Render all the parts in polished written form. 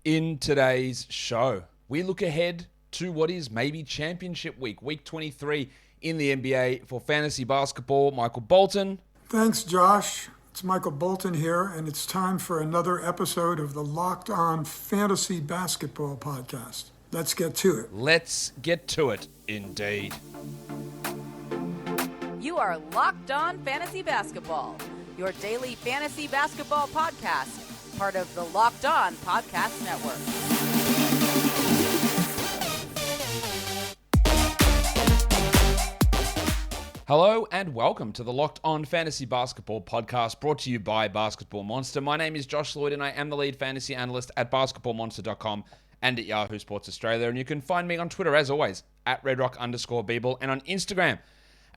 In today's show, we look ahead to what is maybe championship week, week 23 in the NBA for fantasy basketball. Michael Bolton. Thanks, Josh. It's Michael Bolton here, and it's time for another episode of the Locked On Fantasy Basketball Podcast. Let's get to it. Let's get to it, indeed. You are Locked On Fantasy Basketball, your daily fantasy basketball podcast, part of the Locked On Podcast Network. Hello and welcome to the Locked On Fantasy Basketball Podcast, brought to you by Basketball Monster. My name is Josh Lloyd and I am the lead fantasy analyst at basketballmonster.com and at Yahoo Sports Australia. And you can find me on Twitter, as always, at redrock_Beeble, and on Instagram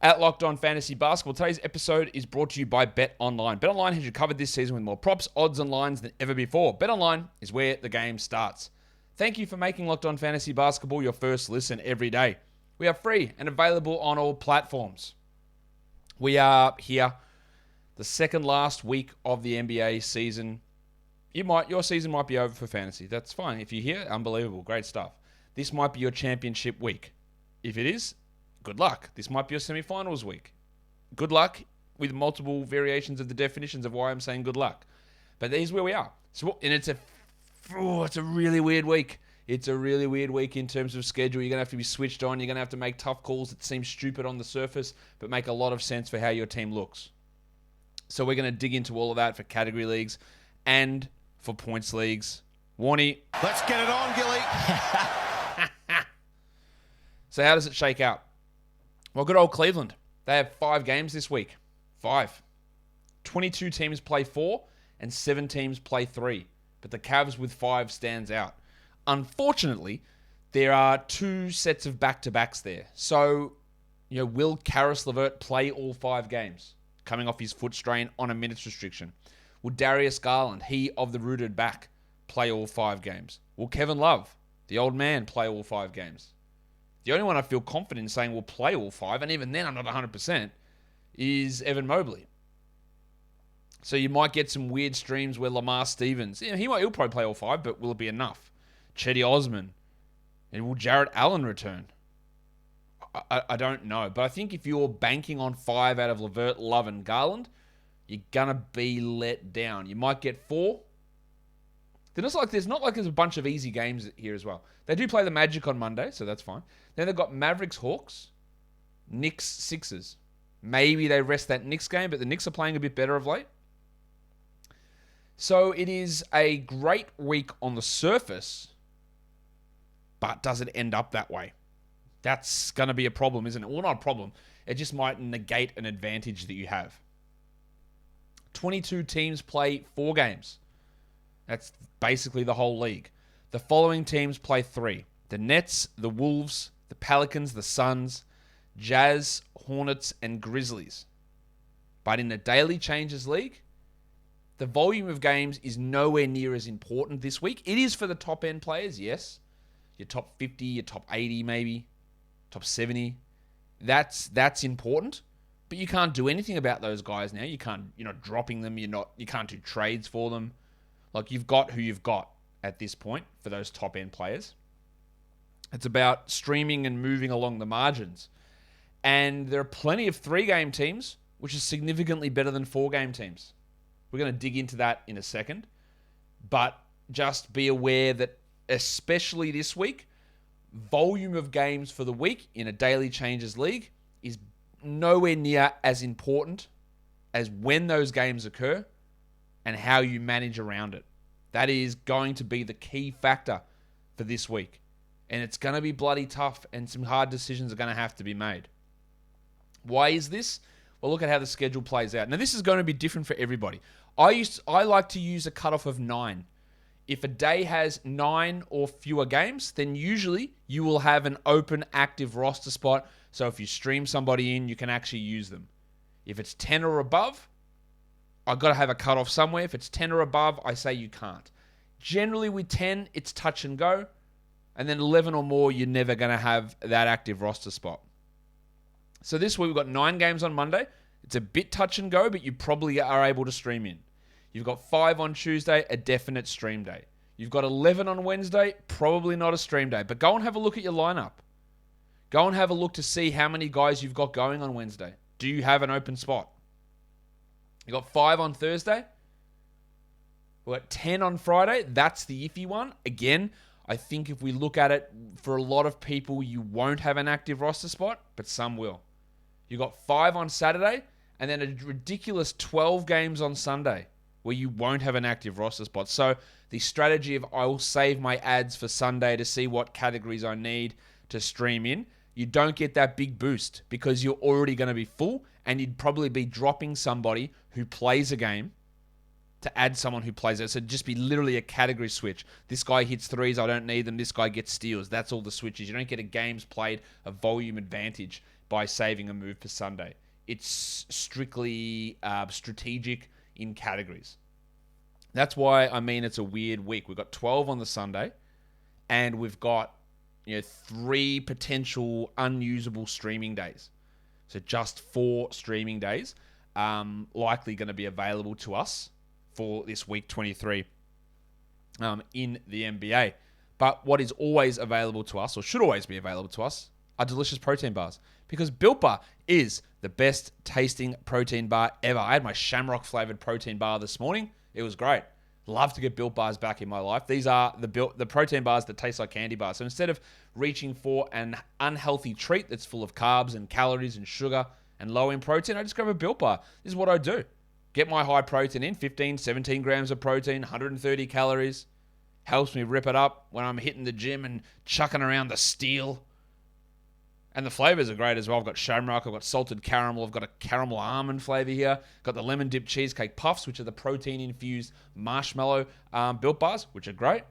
at Locked On Fantasy Basketball. Today's episode is brought to you by BetOnline. BetOnline has you covered this season with more props, odds, and lines than ever before. BetOnline is where the game starts. Thank you for making Locked On Fantasy Basketball your first listen every day. We are free and available on all platforms. We are here, the second last week of the NBA season. Your season might be over for fantasy. That's fine. If you're here, unbelievable, great stuff. This might be your championship week. If it is, good luck. This might be your semifinals week. Good luck with multiple variations of the definitions of why I'm saying good luck. But here's where we are. And it's a really weird week. It's a really weird week in terms of schedule. You're going to have to be switched on. You're going to have to make tough calls that seem stupid on the surface, but make a lot of sense for how your team looks. So we're going to dig into all of that for category leagues and for points leagues. Warnie. Let's get it on, Gilly. So how does it shake out? Well, good old Cleveland. They have 5 games this week. 5. 22 teams play 4 and 7 teams play 3. But the Cavs with 5 stands out. Unfortunately, there are 2 sets of back-to-backs there. So, will Karis LeVert play all 5 games, coming off his foot strain on a minutes restriction? Will Darius Garland, he of the rooted back, play all 5 games? Will Kevin Love, the old man, play all 5 games? The only one I feel confident in saying will play all 5, and even then I'm not 100%, is Evan Mobley. So you might get some weird streams where Lamar Stevens, he'll probably play all 5, but will it be enough? Chetty Osman, and will Jarrett Allen return? I don't know, but I think if you're banking on 5 out of LeVert, Love, and Garland, you're gonna be let down. You might get 4. There's not like there's a bunch of easy games here as well. They do play the Magic on Monday, so that's fine. Then they've got Mavericks, Hawks, Knicks, Sixers. Maybe they rest that Knicks game, but the Knicks are playing a bit better of late. So it is a great week on the surface, but does it end up that way? That's going to be a problem, isn't it? Well, not a problem. It just might negate an advantage that you have. 22 teams play 4 games. That's basically the whole league. The following teams play 3. The Nets, the Wolves, the Pelicans, the Suns, Jazz, Hornets, and Grizzlies. But in the daily changes league, the volume of games is nowhere near as important this week. It is for the top end players, yes. Your top 50, your top 80 maybe, top 70. That's important. But you can't do anything about those guys now. You're not dropping them. You can't do trades for them. Like, you've got who you've got at this point for those top end players. It's about streaming and moving along the margins. And there are plenty of 3-game teams, which is significantly better than 4-game teams. We're going to dig into that in a second. But just be aware that, especially this week, volume of games for the week in a daily changes league is nowhere near as important as when those games occur and how you manage around it. That is going to be the key factor for this week. And it's going to be bloody tough, and some hard decisions are going to have to be made. Why is this? Well, look at how the schedule plays out. Now, this is going to be different for everybody. I like to use a cutoff of 9. If a day has 9 or fewer games, then usually you will have an open, active roster spot. So if you stream somebody in, you can actually use them. If it's 10 or above, I've got to have a cutoff somewhere. If it's 10 or above, I say you can't. Generally with 10, it's touch and go. And then 11 or more, you're never going to have that active roster spot. So this week, we've got 9 games on Monday. It's a bit touch and go, but you probably are able to stream in. You've got 5 on Tuesday, a definite stream day. You've got 11 on Wednesday, probably not a stream day. But go and have a look at your lineup. Go and have a look to see how many guys you've got going on Wednesday. Do you have an open spot? You got 5 on Thursday. We're at 10 on Friday. That's the iffy one. Again, I think if we look at it, for a lot of people, you won't have an active roster spot, but some will. You got 5 on Saturday, and then a ridiculous 12 games on Sunday where you won't have an active roster spot. So the strategy of I will save my ads for Sunday to see what categories I need to stream in, you don't get that big boost because you're already going to be full, and you'd probably be dropping somebody who plays a game to add someone who plays it. So it'd just be literally a category switch. This guy hits threes, I don't need them. This guy gets steals. That's all the switches. You don't get a games played, a volume advantage by saving a move for Sunday. It's strictly strategic in categories. That's why I mean it's a weird week. We've got 12 on the Sunday, and we've got 3 potential unusable streaming days. So just 4 streaming days likely going to be available to us for this week 23 in the NBA. But what is always available to us, or should always be available to us, are delicious protein bars. Because Built Bar is the best tasting protein bar ever. I had my Shamrock flavored protein bar this morning. It was great. Love to get Built Bars back in my life. These are the protein bars that taste like candy bars. So instead of reaching for an unhealthy treat that's full of carbs and calories and sugar and low in protein, I just grab a Built Bar. This is what I do. Get my high protein in, 15, 17 grams of protein, 130 calories. Helps me rip it up when I'm hitting the gym and chucking around the steel. And the flavors are great as well. I've got Shamrock, I've got salted caramel, I've got a caramel almond flavor here. Got the lemon dip cheesecake puffs, which are the protein-infused marshmallow Built Bars, which are great.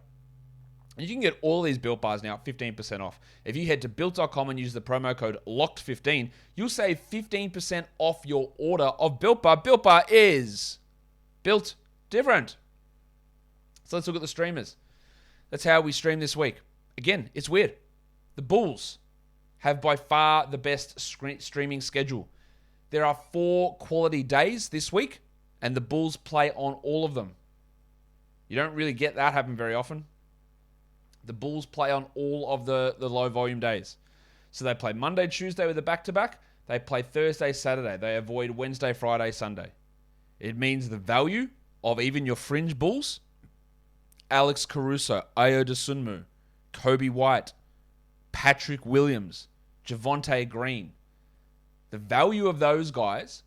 And you can get all these Built Bars now at 15% off. If you head to Built.com and use the promo code LOCKED15, you'll save 15% off your order of Built Bar. Built Bar is built different. So let's look at the streamers. That's how we stream this week. Again, it's weird. The Bulls have by far the best streaming schedule. There are 4 quality days this week, and the Bulls play on all of them. You don't really get that happen very often. The Bulls play on all of the low volume days. So they play Monday, Tuesday with a back-to-back. They play Thursday, Saturday. They avoid Wednesday, Friday, Sunday. It means the value of even your fringe Bulls, Alex Caruso, Ayo Dosunmu, Kobe White, Patrick Williams, Javonte Green. The value of those guys,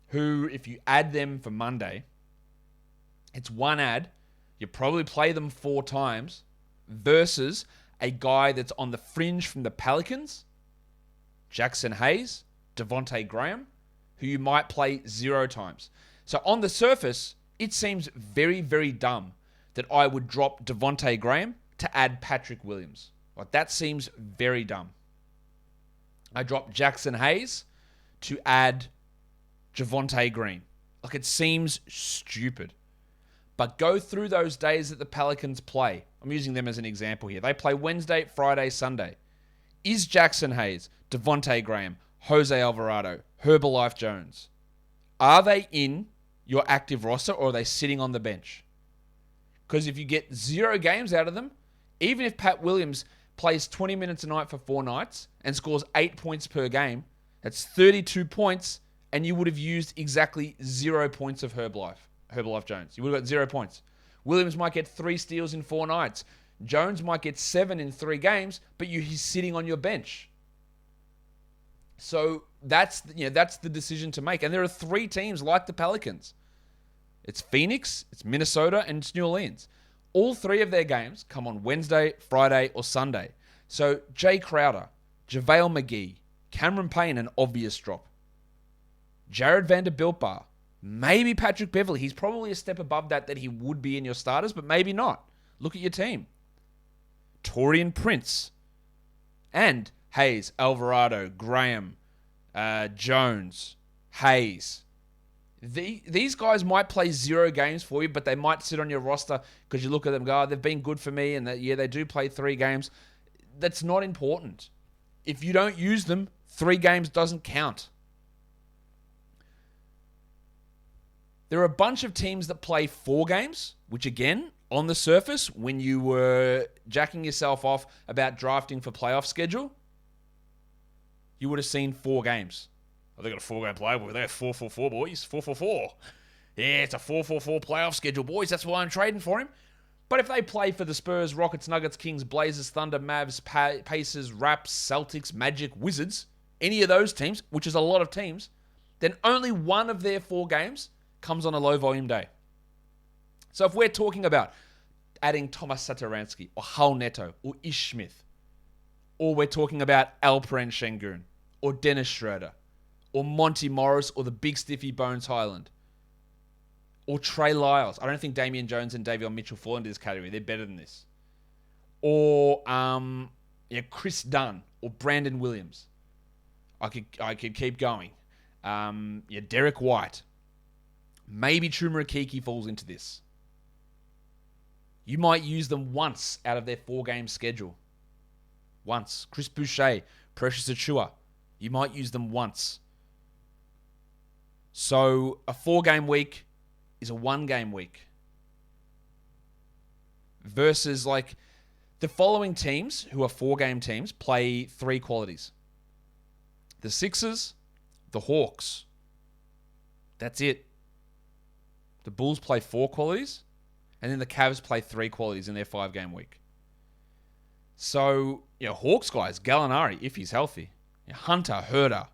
who, if you add them for Monday, it's one ad, you probably play them 4 times, versus a guy that's on the fringe from the Pelicans, Jackson Hayes, Devontae Graham, who you might play 0 times. So on the surface, it seems very, very dumb that I would drop Devontae Graham to add Patrick Williams. Like, that seems very dumb. I dropped Jackson Hayes to add Javonte Green. Like, it seems stupid. But go through those days that the Pelicans play. I'm using them as an example here. They play Wednesday, Friday, Sunday. Is Jackson Hayes, Devonte Graham, Jose Alvarado, Herbalife Jones, are they in your active roster, or are they sitting on the bench? Because if you get 0 games out of them, even if Pat Williams plays 20 minutes a night for 4 nights and scores 8 points per game, that's 32 points, and you would have used exactly 0 points of Herbalife Jones. You would have got 0 points. Williams might get 3 steals in 4 nights. Jones might get 7 in 3 games, but he's sitting on your bench. So that's the decision to make. And there are 3 teams like the Pelicans. It's Phoenix, it's Minnesota, and it's New Orleans. All 3 of their games come on Wednesday, Friday, or Sunday. So Jay Crowder, JaVale McGee, Cameron Payne, an obvious drop. Jared Vanderbilt, maybe Patrick Beverly. He's probably a step above that he would be in your starters, but maybe not. Look at your team. Taurean Prince. And Hayes, Alvarado, Graham, Jones, Hayes. These guys might play 0 games for you, but they might sit on your roster because you look at them and go, they've been good for me, and they do play 3 games. That's not important. If you don't use them, 3 games doesn't count. There are a bunch of teams that play 4 games, which again, On the surface, when you were jacking yourself off about drafting for playoff schedule, you would have seen 4 games. Oh, they got a 4-game playbook. They got 4-4-4, boys. 4-4-4. Yeah, it's a 4-4-4 playoff schedule, boys. That's why I'm trading for him. But if they play for the Spurs, Rockets, Nuggets, Kings, Blazers, Thunder, Mavs, Pacers, Raps, Celtics, Magic, Wizards, any of those teams, which is a lot of teams, then only one of their 4 games comes on a low-volume day. So if we're talking about adding Thomas Satoransky or Hull Neto or Ish Smith, or we're talking about Alperen Şengün or Dennis Schroeder or Monty Morris or the big stiffy Bones Highland or Trey Lyles. I don't think Damian Jones and Davion Mitchell fall into this category. They're better than this. Or Chris Dunn or Brandon Williams. I could keep going. Derek White. Maybe Chuma Akiki falls into this. You might use them once out of their 4-game schedule. Once. Chris Boucher, Precious Achiuwa. You might use them once. So a 4-game week is a 1-game week. Versus like the following teams who are 4-game teams play 3 qualities. The Sixers, the Hawks. That's it. The Bulls play 4 qualities. And then the Cavs play 3 qualities in their 5-game week. So, Hawks guys, Gallinari, if he's healthy. Hunter, Herter.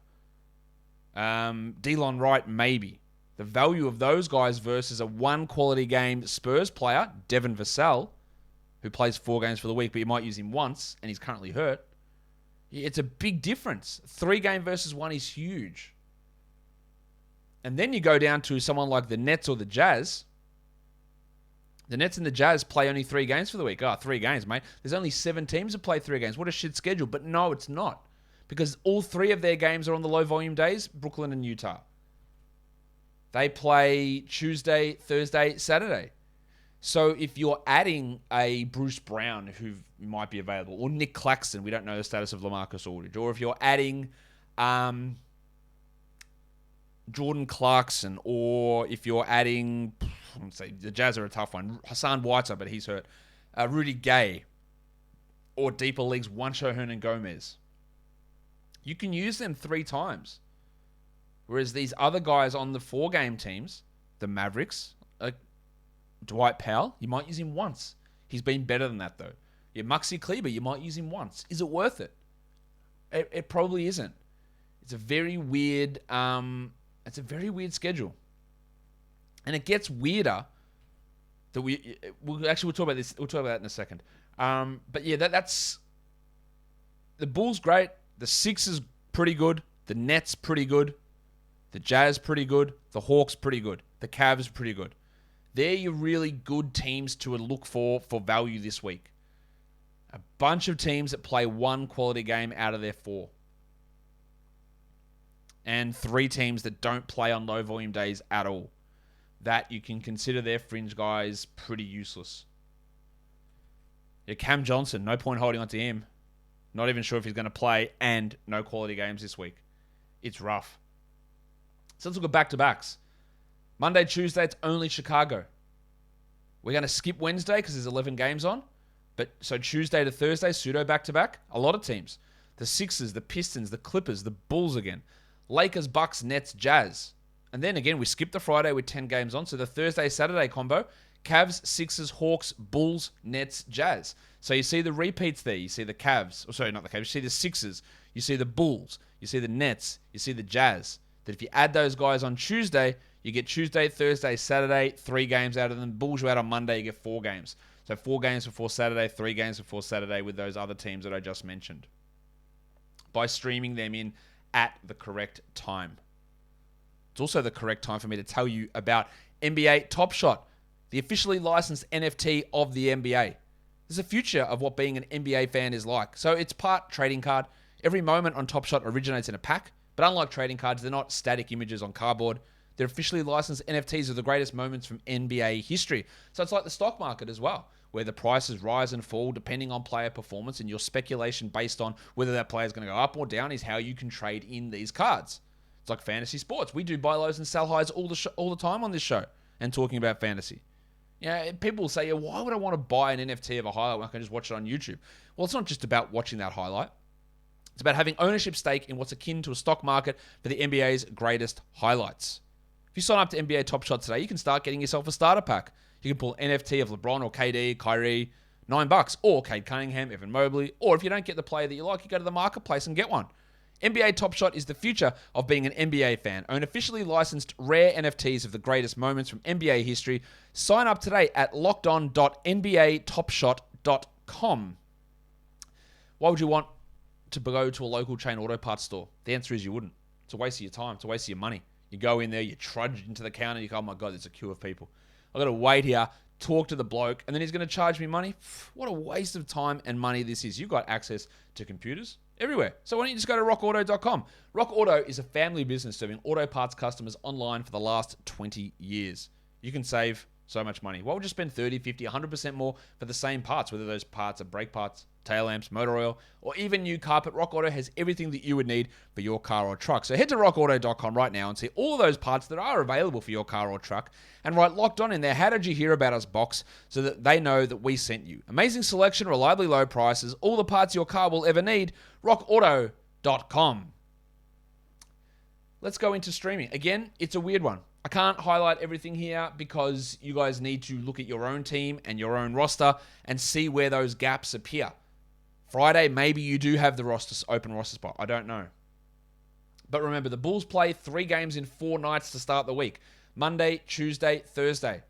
Delon Wright, maybe. The value of those guys versus a 1-quality game Spurs player, Devin Vassell, who plays 4 games for the week, but you might use him once, and he's currently hurt. It's a big difference. 3-game versus 1 is huge. And then you go down to someone like the Nets or the Jazz. The Nets and the Jazz play only 3 games for the week. 3 games, mate. There's only 7 teams that play 3 games. What a shit schedule. But no, it's not. Because all 3 of their games are on the low-volume days, Brooklyn and Utah. They play Tuesday, Thursday, Saturday. So if you're adding a Bruce Brown, who might be available, or Nick Claxton, we don't know the status of LaMarcus Aldridge, or if you're adding Jordan Clarkson, or if you're adding, let's say the Jazz are a tough one, Hassan Whiteside, but he's hurt, Rudy Gay, or deeper leagues, Juancho Hernan-Gomez. You can use them 3 times. Whereas these other guys on the 4-game teams, the Mavericks, Dwight Powell, you might use him once. He's been better than that, though. Maxi Kleber, you might use him once. Is it worth it? It probably isn't. It's a very weird. It's a very weird schedule, and it gets weirder. We'll talk about this. We'll talk about that in a second. But yeah, that's the Bulls great. The Sixers pretty good. The Nets pretty good. The Jazz pretty good. The Hawks pretty good. The Cavs pretty good. They're your really good teams to look for value this week. A bunch of teams that play 1 quality game out of their 4. And 3 teams that don't play on low volume days at all. That you can consider their fringe guys pretty useless. Cam Johnson, no point holding on to him. Not even sure if he's going to play, and no quality games this week. It's rough. So let's look at back-to-backs. Monday, Tuesday, it's only Chicago. We're going to skip Wednesday because there's 11 games on. But so Tuesday to Thursday, pseudo back-to-back. A lot of teams. The Sixers, the Pistons, the Clippers, the Bulls again. Lakers, Bucks, Nets, Jazz. And then again, we skip the Friday with 10 games on. So the Thursday-Saturday combo, Cavs, Sixers, Hawks, Bulls, Nets, Jazz. So you see the repeats there. You see the Cavs. Sorry, not the Cavs. You see the Sixers. You see the Bulls. You see the Nets. You see the Jazz. That if you add those guys on Tuesday, you get Tuesday, Thursday, Saturday, 3 games out of them. Bulls you out on Monday, you get 4 games. So 4 games before Saturday, 3 games before Saturday with those other teams that I just mentioned. By streaming them in at the correct time. It's also the correct time for me to tell you about NBA Top Shot, the officially licensed NFT of the NBA. There's a future of what being an NBA fan is like. So it's part trading card. Every moment on Top Shot originates in a pack, but unlike trading cards, they're not static images on cardboard. They're officially licensed NFTs of the greatest moments from NBA history. So it's like the stock market as well, where the prices rise and fall depending on player performance, and your speculation based on whether that player is going to go up or down is how you can trade in these cards. It's like fantasy sports. We do buy lows and sell highs all the time on this show and talking about fantasy. Yeah, people say, why would I want to buy an NFT of a highlight when I can just watch it on YouTube? Well, it's not just about watching that highlight. It's about having ownership stake in what's akin to a stock market for the NBA's greatest highlights. If you sign up to NBA Top Shot today, you can start getting yourself a starter pack. You can pull an NFT of LeBron or KD, Kyrie, $9, or Cade Cunningham, Evan Mobley, or if you don't get the player that you like, you go to the marketplace and get one. NBA Top Shot is the future of being an NBA fan. Own officially licensed rare NFTs of the greatest moments from NBA history. Sign up today at lockedon.nbatopshot.com. Why would you want to go to a local chain auto parts store? The answer is you wouldn't. It's a waste of your time. It's a waste of your money. You go in there, you trudge into the counter, you go, oh my God, there's a queue of people. I've got to wait here, talk to the bloke, and then he's going to charge me money? What a waste of time and money this is. You've got access to computers everywhere. So why don't you just go to rockauto.com? Rock Auto is a family business serving auto parts customers online for the last 20 years. You can save so much money. Why would you spend 30, 50, 100% more for the same parts, whether those parts are brake parts, tail lamps, motor oil, or even new carpet? Rock Auto has everything that you would need for your car or truck. So head to rockauto.com right now and see all of those parts that are available for your car or truck and write Locked On in there, how did you hear about us box, so that they know that we sent you. Amazing selection, reliably low prices, all the parts your car will ever need. rockauto.com. Let's go into streaming. Again, it's a weird one. I can't highlight everything here because you guys need to look at your own team and your own roster and see where those gaps appear. Friday, maybe you do have the open roster spot. I don't know. But remember, the Bulls play 3 games in 4 nights to start the week. Monday, Tuesday, Thursday.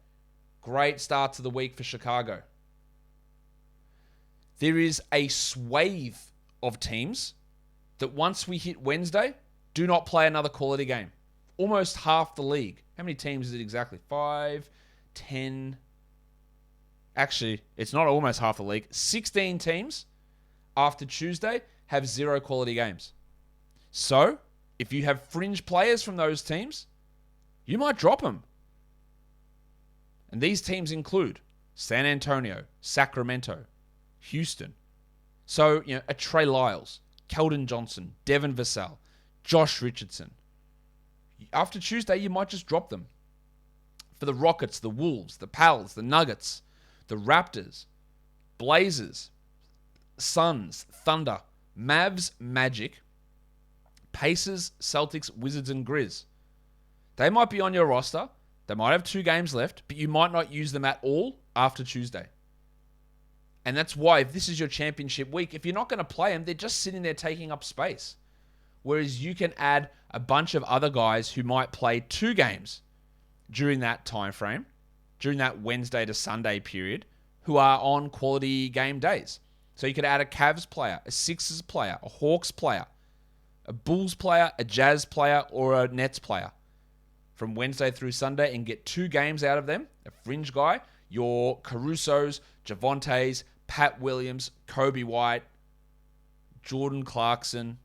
Great start to the week for Chicago. There is a swathe of teams that once we hit Wednesday, do not play another quality game. Almost half the league. How many teams is it exactly? 5, 10. Actually, it's not almost half the league. 16 teams after Tuesday have 0 quality games. So, if you have fringe players from those teams, you might drop them. And these teams include San Antonio, Sacramento, Houston. So, a Trey Lyles, Keldon Johnson, Devin Vassell, Josh Richardson. After Tuesday, you might just drop them. For the Rockets, the Wolves, the Pals, the Nuggets, the Raptors, Blazers, Suns, Thunder, Mavs, Magic, Pacers, Celtics, Wizards, and Grizz. They might be on your roster. They might have 2 games left, but you might not use them at all after Tuesday. And that's why, if this is your championship week, if you're not going to play them, they're just sitting there taking up space. Whereas you can add a bunch of other guys who might play 2 games during that time frame, during that Wednesday to Sunday period, who are on quality game days. So you could add a Cavs player, a Sixers player, a Hawks player, a Bulls player, a Jazz player, or a Nets player from Wednesday through Sunday and get 2 games out of them. A fringe guy, your Carusos, Javontes, Pat Williams, Kobe White, Jordan Clarkson,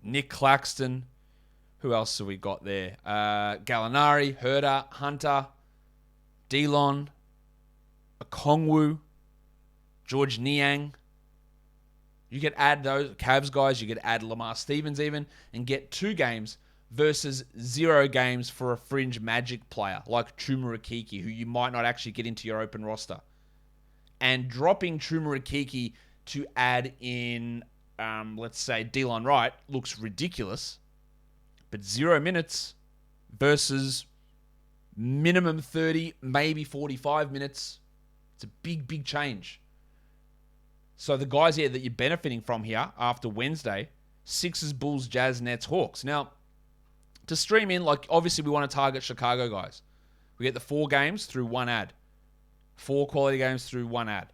Nick Claxton. Who else have we got there? Gallinari, Herder, Hunter, Delon, Okongwu, George Niang. You could add those Cavs guys. You could add Lamar Stevens even and get 2 games versus 0 games for a fringe Magic player like Chuma Rakiki, who you might not actually get into your open roster. And dropping Chuma Rakiki to add in, let's say, Delon Wright looks ridiculous. But 0 minutes versus minimum 30, maybe 45 minutes. It's a big, big change. So the guys here that you're benefiting from here after Wednesday, Sixers, Bulls, Jazz, Nets, Hawks. Now, to stream in, obviously we want to target Chicago guys. We get the 4 games through 1 ad. 4 quality games through 1 ad.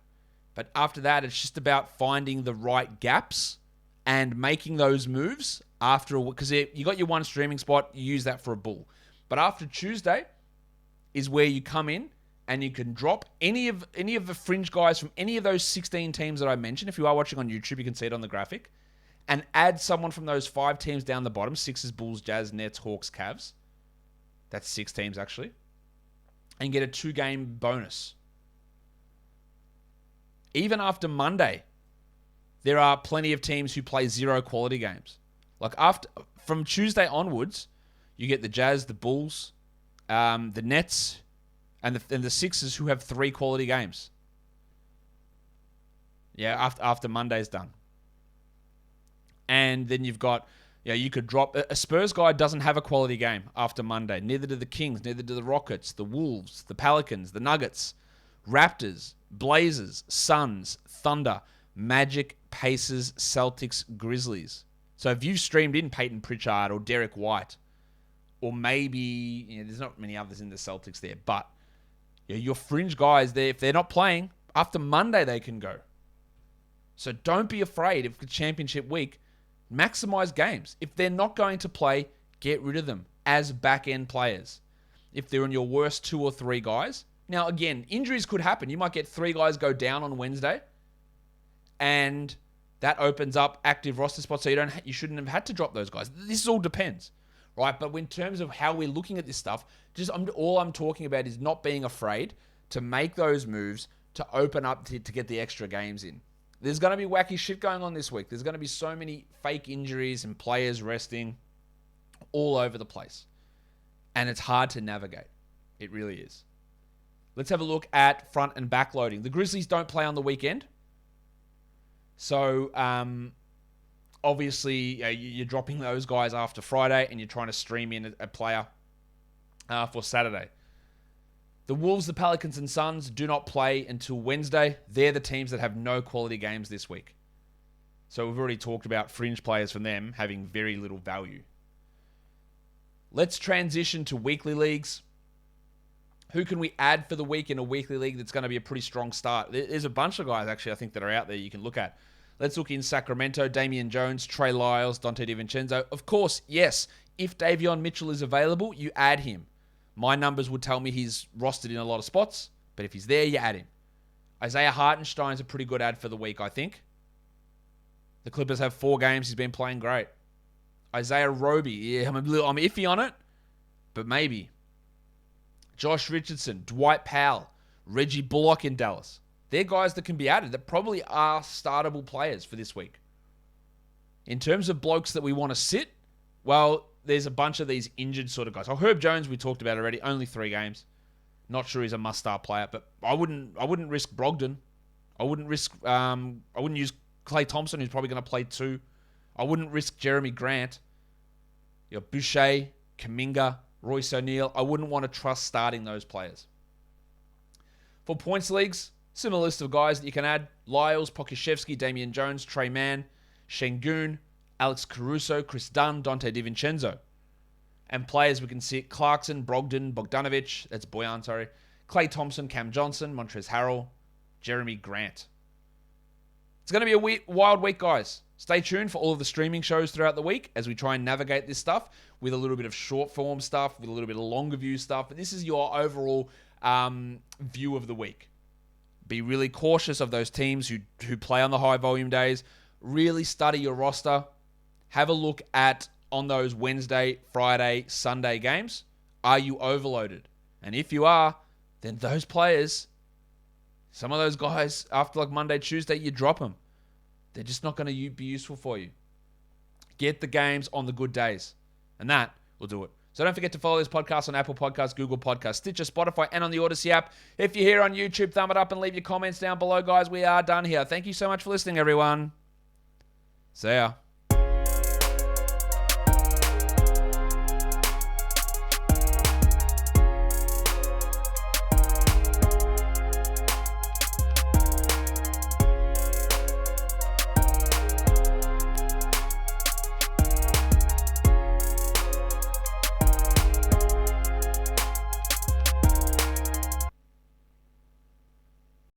But after that, it's just about finding the right gaps and making those moves after, because you got your 1 streaming spot, you use that for a bull. But after Tuesday is where you come in and you can drop any of the fringe guys from any of those 16 teams that I mentioned. If you are watching on YouTube, you can see it on the graphic. And add someone from those 5 teams down the bottom, Sixers, Bulls, Jazz, Nets, Hawks, Cavs. That's 6 teams, actually. And get a 2-game bonus. Even after Monday, there are plenty of teams who play 0 quality games. From Tuesday onwards, you get the Jazz, the Bulls, the Nets, and the Sixers, who have 3 quality games. Yeah, after Monday's done. And then you've got, you could drop... A Spurs guy doesn't have a quality game after Monday. Neither do the Kings, neither do the Rockets, the Wolves, the Pelicans, the Nuggets, Raptors, Blazers, Suns, Thunder, Magic, Pacers, Celtics, Grizzlies. So if you've streamed in Peyton Pritchard or Derek White, or maybe... there's not many others in the Celtics there, but your fringe guys, if they're not playing, after Monday they can go. So don't be afraid if the championship week... Maximize games. If they're not going to play, get rid of them as back-end players. If they're on your worst 2 or 3 guys. Now, again, injuries could happen. You might get 3 guys go down on Wednesday, and that opens up active roster spots, so you shouldn't have had to drop those guys. This all depends, right? But in terms of how we're looking at this stuff, all I'm talking about is not being afraid to make those moves to open up to get the extra games in. There's going to be wacky shit going on this week. There's going to be so many fake injuries and players resting all over the place. And it's hard to navigate. It really is. Let's have a look at front and back loading. The Grizzlies don't play on the weekend. So, obviously, you're dropping those guys after Friday and you're trying to stream in a player for Saturday. The Wolves, the Pelicans, and Suns do not play until Wednesday. They're the teams that have no quality games this week. So we've already talked about fringe players from them having very little value. Let's transition to weekly leagues. Who can we add for the week in a weekly league that's going to be a pretty strong start? There's a bunch of guys, actually, I think, that are out there you can look at. Let's look in Sacramento. Damian Jones, Trey Lyles, Dante DiVincenzo. Of course, yes, if Davion Mitchell is available, you add him. My numbers would tell me he's rostered in a lot of spots, but if he's there, you add him. Isaiah Hartenstein's a pretty good add for the week, I think. The Clippers have 4 games. He's been playing great. Isaiah Roby, I'm iffy on it, but maybe. Josh Richardson, Dwight Powell, Reggie Bullock in Dallas. They're guys that can be added that probably are startable players for this week. In terms of blokes that we want to sit, well, there's a bunch of these injured sort of guys. Oh, Herb Jones, we talked about already. Only 3 games. Not sure he's a must-start player, but I wouldn't risk Brogdon. I wouldn't use Klay Thompson, who's probably going to play 2. I wouldn't risk Jeremy Grant. Boucher, Kuminga, Royce O'Neal. I wouldn't want to trust starting those players. For points leagues, similar list of guys that you can add. Lyles, Pokuševski, Damian Jones, Trey Mann, Şengün, Alex Caruso, Chris Dunn, Dante DiVincenzo. And players we can see: Clarkson, Brogdon, Bogdanovic, that's Bojan, sorry. Klay Thompson, Cam Johnson, Montrezl Harrell, Jeremy Grant. It's going to be a wild week, guys. Stay tuned for all of the streaming shows throughout the week as we try and navigate this stuff with a little bit of short form stuff, with a little bit of longer view stuff. But this is your overall view of the week. Be really cautious of those teams who play on the high volume days. Really study your roster. Have a look at, on those Wednesday, Friday, Sunday games, are you overloaded? And if you are, then those players, some of those guys, after like Monday, Tuesday, you drop them. They're just not going to be useful for you. Get the games on the good days. And that will do it. So don't forget to follow this podcast on Apple Podcasts, Google Podcasts, Stitcher, Spotify, and on the Odyssey app. If you're here on YouTube, thumb it up and leave your comments down below, guys. We are done here. Thank you so much for listening, everyone. See ya.